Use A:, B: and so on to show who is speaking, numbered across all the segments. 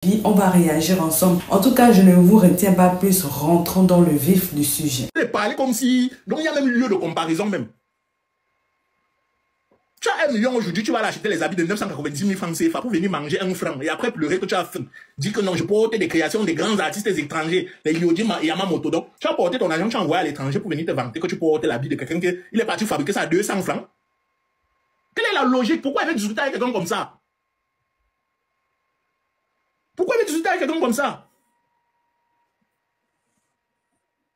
A: Puis on va réagir ensemble. En tout cas, je ne vous retiens pas plus, rentrons dans le vif du sujet.
B: Parler comme si... Donc il y a même lieu de comparaison même. Tu as 1 million aujourd'hui, tu vas l'acheter les habits de 990 000 francs CFA pour venir manger 1 franc et après pleurer que tu as faim. Dis que non, je porte des créations des grands artistes étrangers, les Yoji Yamamoto. Donc, tu as porté ton argent, tu as envoyé à l'étranger pour venir te vanter que tu portes l'habit de quelqu'un qui est parti fabriquer ça à 200 francs. Quelle est la logique? Pourquoi il veut discuter avec quelqu'un comme ça? Pourquoi il veut discuter avec quelqu'un comme ça?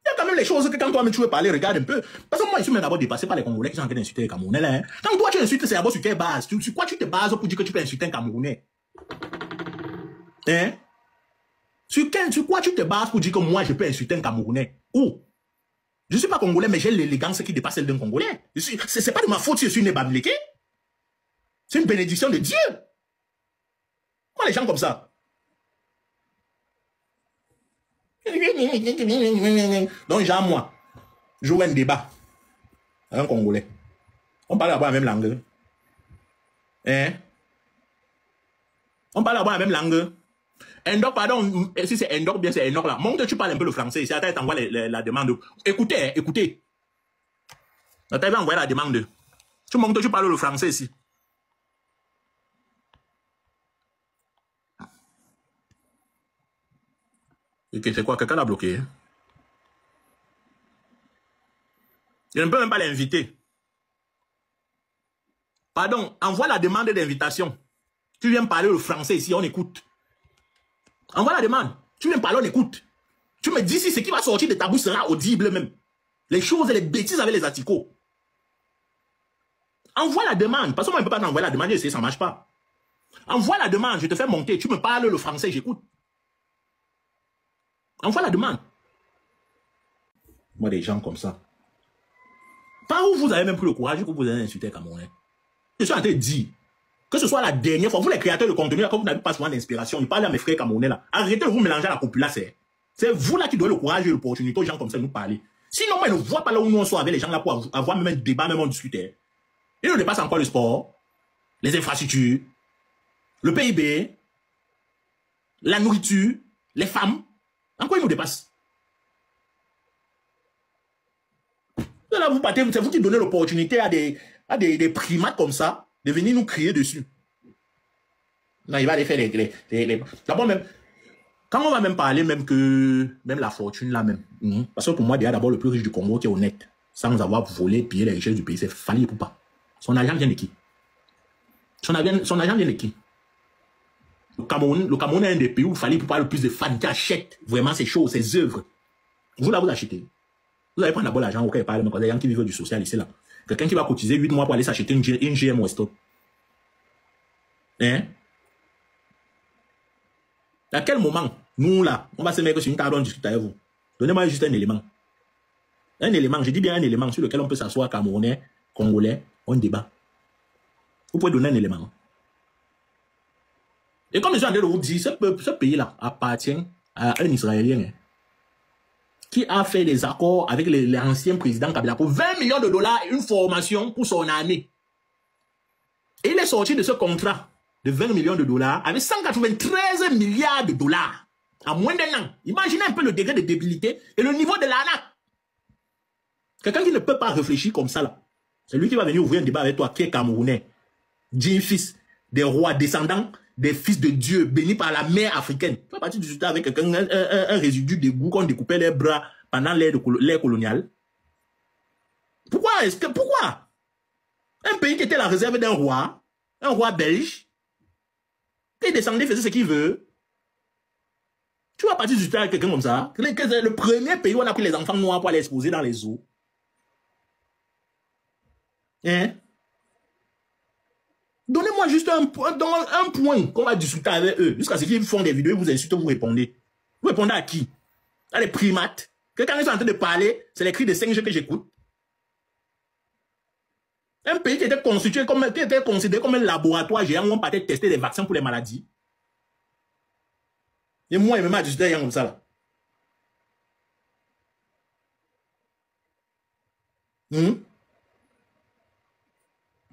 B: Il y a quand même les choses que quand toi-même tu veux parler, regarde un peu. Parce que moi, je suis même d'abord dépassé par les Congolais qui sont en train d'insulter les Camerounais. Là, hein. Quand toi tu insultes, c'est d'abord sur quelle base? Sur quoi tu te bases pour dire que tu peux insulter un Camerounais? Hein? Sur quoi tu te bases pour dire que moi je peux insulter un Camerounais? Où? Je ne suis pas Congolais, mais j'ai l'élégance qui dépasse celle d'un Congolais. C'est pas de ma faute si je suis né Bamileke. C'est une bénédiction de Dieu. Moi, les gens comme ça. Donc, genre, moi, je joue un débat avec un Congolais. On parle d'abord la même langue. Hein? On parle d'abord la même langue. Endok, pardon, si c'est Endok, bien c'est Endok là. Montre, tu parles un peu le français ici. Attends, t'envoies la demande. Écoutez, écoutez. Attends, il va envoyer la demande. Tu montres, tu parles le français ici. Ok, c'est quoi? Quelqu'un l'a bloqué. Je ne peux même pas l'inviter. Pardon, envoie la demande d'invitation. Tu viens parler le français ici, on écoute. Envoie la demande. Tu viens parler, on écoute. Tu me dis si ce qui va sortir de ta bouche sera audible même. Les choses et les bêtises avec les articles. Envoie la demande. Parce que moi, je ne peux pas envoyer la demande, ça ne marche pas. Envoie la demande, je te fais monter. Tu me parles le français, j'écoute. Envoie la demande. Moi, des gens comme ça. Par où vous avez même pris le courage que vous avez insulté Camerounais? Je suis en train de dire que ce soit la dernière fois, vous les créateurs de contenu, là, quand vous n'avez pas souvent d'inspiration, je parle à mes frères Camerounais là, arrêtez de vous mélanger à la populace. C'est vous là qui donnez le courage et l'opportunité aux gens comme ça de nous parler. Sinon, moi, je ne vois pas là où nous on soit avec les gens là pour avoir même un débat, même en discuter. Et on dépasse encore le sport, les infrastructures, le PIB, la nourriture, les femmes. En quoi ils nous dépassent? Là, vous partez, c'est vous qui donnez l'opportunité à des primates comme ça de venir nous crier dessus. Non, il va aller faire les... D'abord même, quand on va même parler même que... Même la fortune là même. Parce que pour moi, d'abord le plus riche du Congo qui est honnête, sans avoir volé, pillé les richesses du pays, c'est Fally Ipupa. Son argent vient de qui? Son argent vient de qui? Le Cameroun est un des pays où Fally Ipupa a le plus de fans qui achètent vraiment ses choses, ses œuvres. Vous là, vous achetez. Vous allez prendre d'abord l'argent auquel il parle, mais les gens qui vivent du social ici là. Quelqu'un qui va cotiser 8 mois pour aller s'acheter une GM Weston. Hein? À quel moment, nous là, on va se mettre sur une table, on discute avec vous. Donnez-moi juste un élément. Un élément, je dis bien un élément sur lequel on peut s'asseoir, Camerounais, Congolais, on débat. Vous pouvez donner un élément. Et comme je suis en train de vous dire, ce pays-là appartient à un Israélien. Hein, qui a fait des accords avec l'ancien président Kabila pour 20 millions de dollars et une formation pour son armée. Et il est sorti de ce contrat de 20 millions de dollars avec 193 milliards de dollars en moins d'un an. Imaginez un peu le degré de débilité et le niveau de l'arnaque. Quelqu'un qui ne peut pas réfléchir comme ça, là, c'est lui qui va venir ouvrir un débat avec toi, qui est Camerounais, digne fils des rois, descendants des fils de Dieu, bénis par la mer africaine. Tu vas partir discuter avec quelqu'un, un résidu de goût qu'on découpait les bras pendant l'ère coloniale. Pourquoi? Pourquoi? Un pays qui était la réserve d'un roi, un roi belge, qui descendait, faisait ce qu'il veut. Tu vas partir discuter avec quelqu'un comme ça. Le premier pays où on a pris les enfants noirs pour aller exposer dans les eaux. Hein? Donnez-moi juste un point qu'on va discuter avec eux. Jusqu'à ce qu'ils font des vidéos, vous insultez, vous répondez. Vous répondez à qui? À les primates. Que quand ils sont en train de parler, c'est les cris de 5G que j'écoute. Un pays qui était constitué comme, qui était considéré comme un laboratoire géant où on partait tester des vaccins pour les maladies. Et moi, il me m'a discuté comme ça là. Il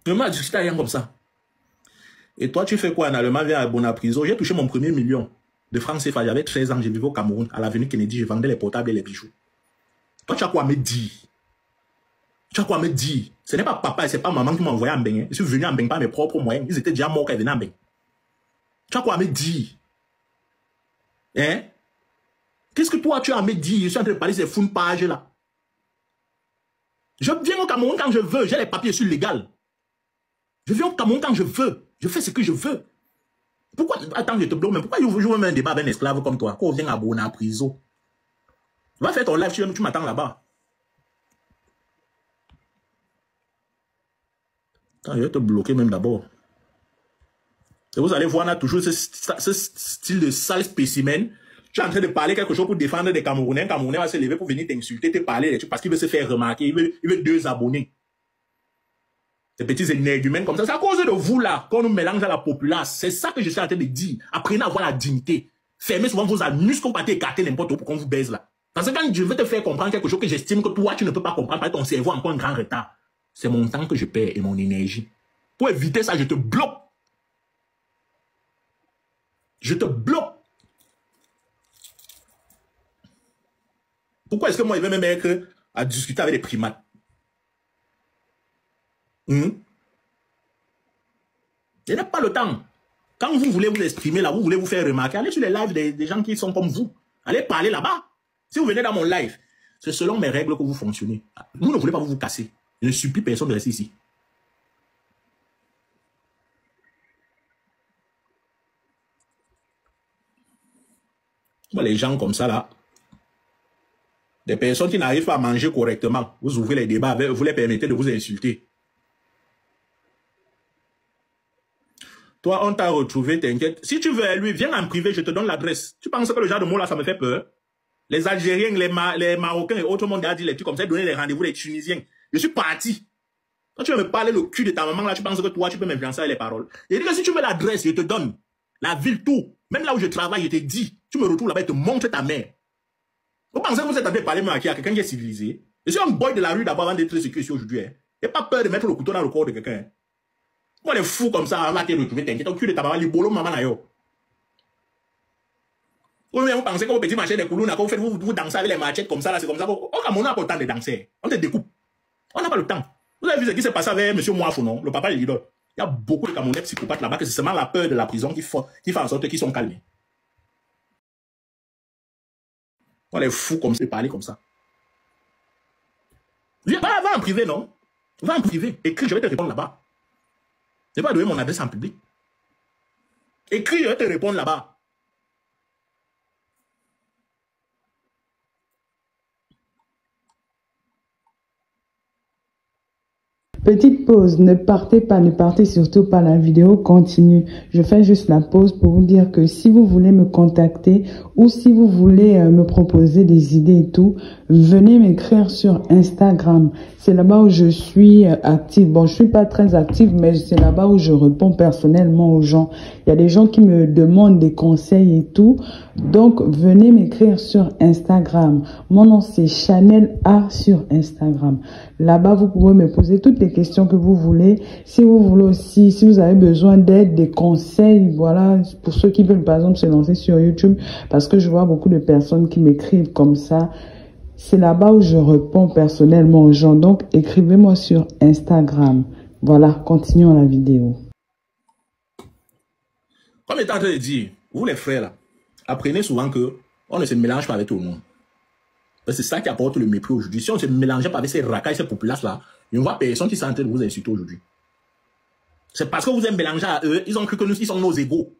B: me m'a discuté comme ça. Et toi, tu fais quoi? En allemand, viens à Bonaprison. J'ai touché mon 1er million. de francs CFA. J'avais 13 ans, je vivais au Cameroun, à l'avenue Kennedy, je vendais les portables et les bijoux. Toi, tu as quoi à me dire? Tu as quoi à me dire? Ce n'est pas papa et ce n'est pas maman qui m'ont envoyé en Bénin. Je suis venu en Bénin par mes propres moyens. Ils étaient déjà morts quand ils venaient en Bénin. Tu as quoi à me dire? Hein? Qu'est-ce que toi, tu as à me dire? Je suis en train de parler de ces fous pages là. Je viens au Cameroun quand je veux. J'ai les papiers, je suis légal. Je viens au Cameroun quand je veux. Je fais ce que je veux. Pourquoi? Attends, je te bloque, mais pourquoi je veux même un débat avec un esclave comme toi? Quand on vient à Bona, en prison. Va faire ton live, tu m'attends là-bas. Attends, je vais te bloquer même d'abord. Et vous allez voir, on a toujours ce style de sale spécimen. Tu es en train de parler quelque chose pour défendre des Camerounais. Un Camerounais va se lever pour venir t'insulter, te parler parce qu'il veut se faire remarquer. Il veut 2 abonnés. Ces petits énergumènes comme ça. C'est à cause de vous là qu'on nous mélange à la populace. C'est ça que je suis en train de dire. Apprenez à avoir la dignité. Fermez souvent vos anus qu'on va écarter n'importe où pour qu'on vous baise là. Parce que quand je veux te faire comprendre quelque chose que j'estime que toi tu ne peux pas comprendre parce que ton cerveau a encore un grand retard. C'est mon temps que je perds et mon énergie. Pour éviter ça, je te bloque. Je te bloque. Pourquoi est-ce que moi, je vais me mettre à discuter avec les primates? Je n'ai pas le temps. Quand vous voulez vous exprimer là, vous voulez vous faire remarquer, allez sur les lives des gens qui sont comme vous. Allez parler là-bas. Si vous venez dans mon live, c'est selon mes règles que vous fonctionnez. Vous ne voulez pas vous casser. Je ne supplie personne de rester ici. Moi, les gens comme ça là, des personnes qui n'arrivent pas à manger correctement, vous ouvrez les débats avec eux, vous les permettez de vous insulter. Toi, on t'a retrouvé, t'inquiète. Si tu veux lui, viens en privé, je te donne l'adresse. Tu penses que le genre de mot là, ça me fait peur? Les Algériens, les Marocains et autres monde a dit les trucs comme ça, donner les rendez-vous les Tunisiens. Je suis parti. Quand tu veux me parler le cul de ta maman là, tu penses que toi, tu peux m'influencer avec les paroles. Et dit que si tu veux l'adresse, je te donne. La ville, tout. Même là où je travaille, je te dis. Tu me retrouves là-bas et te montre ta mère. Vous pensez que vous êtes en train de parler à quelqu'un qui est civilisé? Je suis un boy de la rue d'abord avant d'être ce que je suis aujourd'hui. Hein. Et pas peur de mettre le couteau dans le corps de quelqu'un. Hein. Moi, les fous comme ça, on va te retrouver, t'inquiète, au cul de ta maman, les bolos, maman, là, yo. Ou bien vous pensez que vos petits marchés des coulous, vous dansez avec les machettes comme ça, là, c'est comme ça. Au Cameroun, on n'a pas le temps de danser. On te découpe. On n'a pas le temps. Vous avez vu ce qui s'est passé avec M. Moafou, non? Le papa de l'idole. Il y a beaucoup de Camerounais psychopathes là-bas, que c'est seulement la peur de la prison qui fait en sorte qu'ils sont calmés. On les fous comme ça, parler comme ça. Va en privé, non? Va en privé. Écris, je vais te répondre là-bas. Je ne vais pas donner mon adresse en public. Écris, je vais te répondre là-bas.
A: Petite pause, ne partez surtout pas, la vidéo continue. Je fais juste la pause pour vous dire que si vous voulez me contacter ou si vous voulez me proposer des idées et tout, venez m'écrire sur Instagram. C'est là-bas où je suis active. Bon, je suis pas très active, mais c'est là-bas où je réponds personnellement aux gens. Il y a des gens qui me demandent des conseils et tout. Donc, venez m'écrire sur Instagram. Mon nom, c'est Chanel A sur Instagram. Là-bas, vous pouvez me poser toutes les questions que vous voulez. Si vous voulez aussi, si vous avez besoin d'aide, des conseils, voilà, pour ceux qui veulent par exemple se lancer sur YouTube, parce que je vois beaucoup de personnes qui m'écrivent comme ça. C'est là-bas où je réponds personnellement aux gens. Donc, écrivez-moi sur Instagram. Voilà, continuons la vidéo.
B: Comme étant en train de dire, vous les frères là, apprenez souvent que on ne se mélange pas avec tout le monde. C'est ça qui apporte le mépris aujourd'hui. Si on ne se mélangeait pas avec ces racailles, ces populaces là, il ne voit personne qui sont en train de vous insulter aujourd'hui. C'est parce que vous êtes mélangés à eux, ils ont cru que nous, ils sont nos égaux.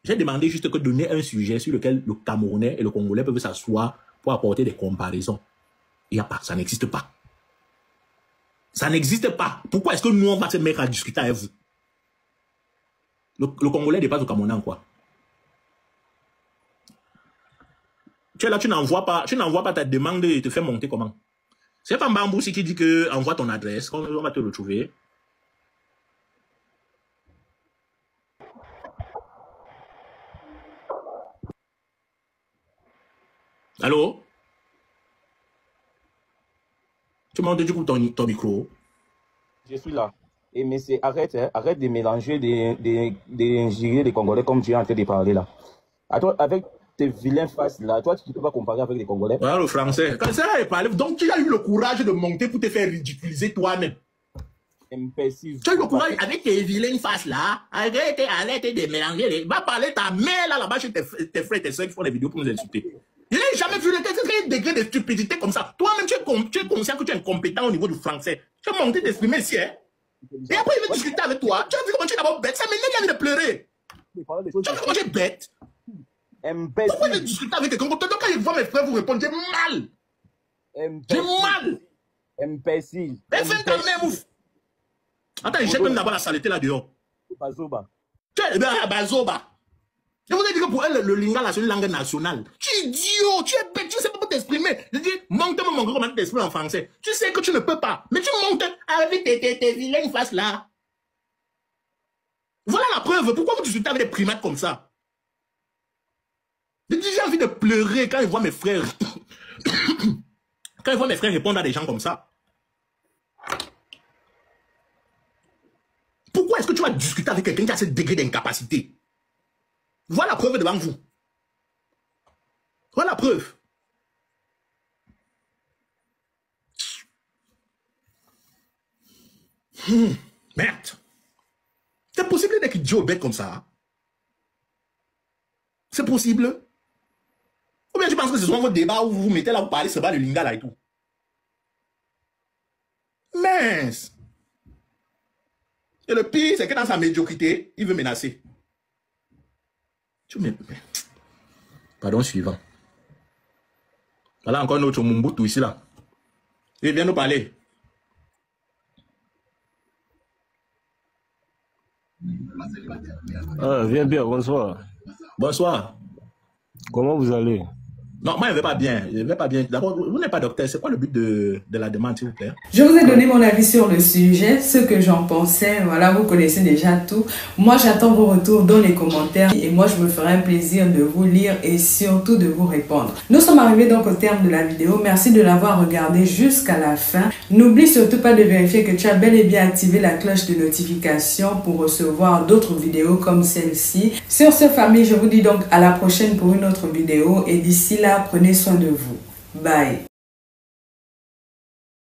B: J'ai demandé juste que donner un sujet sur lequel le Camerounais et le Congolais peuvent s'asseoir pour apporter des comparaisons. Il n'y a pas, ça n'existe pas. Ça n'existe pas. Pourquoi est-ce que nous, on va se mettre à discuter avec vous? Le Congolais dépasse le Camerounais en quoi? Tu es là, tu n'envoies pas ta demande et te fait monter comment? C'est pas Mbamboussi qui dit que envoie ton adresse, on va te retrouver. Allô? Tu montes du coup ton micro.
C: Je suis là. Et mais c'est arrête de mélanger des Nigériens, des Congolais comme tu es en train de parler là. Avec tes vilains faces là, toi, tu ne peux pas comparer avec les Congolais.
B: Voilà le français. Quand ça est parlé, donc tu as eu le courage de monter pour te faire ridiculiser toi-même.
C: Imbécile.
B: Tu as eu le courage avec tes vilaines faces là. Arrête de mélanger. Va parler ta mère là-bas chez tes frères et tes soeurs qui font des vidéos pour nous insulter. Je n'ai jamais vu un degré de stupidité comme ça. Toi-même, tu es conscient que tu es incompétent au niveau du français. Tu as monté d'exprimer ici, hein. Et après, il veut discuter avec toi. Tu as vu comment tu es d'abord bête. Ça m'énerve, il a envie de pleurer. Tu as vu comment tu es bête.
C: Imbécile.
B: Pourquoi il discute avec quelqu'un? Quand il voit mes frères vous répondre, j'ai mal. J'ai mal.
C: Imbécile.
B: Et fais ta mère, ouf. Attends, il jette même d'abord la saleté là dehors.
C: Bazoba.
B: Tu es Bazoba. Je vous ai dit que pour elle, le lingala, c'est une langue nationale. Tu es idiot, tu es bête, tu ne sais pas t'exprimer. Je dis, monte-moi mon gros, comment tu t'exprimes en français. Tu sais que tu ne peux pas. Mais tu montes avec tes vilaines faces là. Voilà la preuve. Pourquoi vous discutez avec des primates comme ça? Je dis, j'ai envie de pleurer quand je vois mes frères. Quand je vois mes frères répondre à des gens comme ça. Pourquoi est-ce que tu vas discuter avec quelqu'un qui a ce degré d'incapacité? Voilà la preuve devant vous. Voilà la preuve. Merde. C'est possible d'être idiot bête comme ça? C'est possible? Ou bien tu penses que c'est souvent votre débat où vous vous mettez là, vous parlez seulement de lingala et tout? Mince. Et le pire, c'est que dans sa médiocrité, il veut menacer. Pardon, suivant. Voilà encore notre Mumbutu ici là. Il vient nous parler.
D: Ah, viens bien, bonsoir.
B: Bonsoir.
D: Comment vous allez?
B: Non, moi, je ne vais pas bien. Je vais pas bien. D'abord, vous n'êtes pas docteur. C'est quoi le but de la demande, s'il vous plaît?
A: Je vous ai donné mon avis sur le sujet, ce que j'en pensais. Voilà, vous connaissez déjà tout. Moi, j'attends vos retours dans les commentaires et moi, je me ferai un plaisir de vous lire et surtout de vous répondre. Nous sommes arrivés donc au terme de la vidéo. Merci de l'avoir regardé jusqu'à la fin. N'oublie surtout pas de vérifier que tu as bel et bien activé la cloche de notification pour recevoir d'autres vidéos comme celle-ci. Sur ce, famille, je vous dis donc à la prochaine pour une autre vidéo et d'ici là, prenez soin de vous. Bye.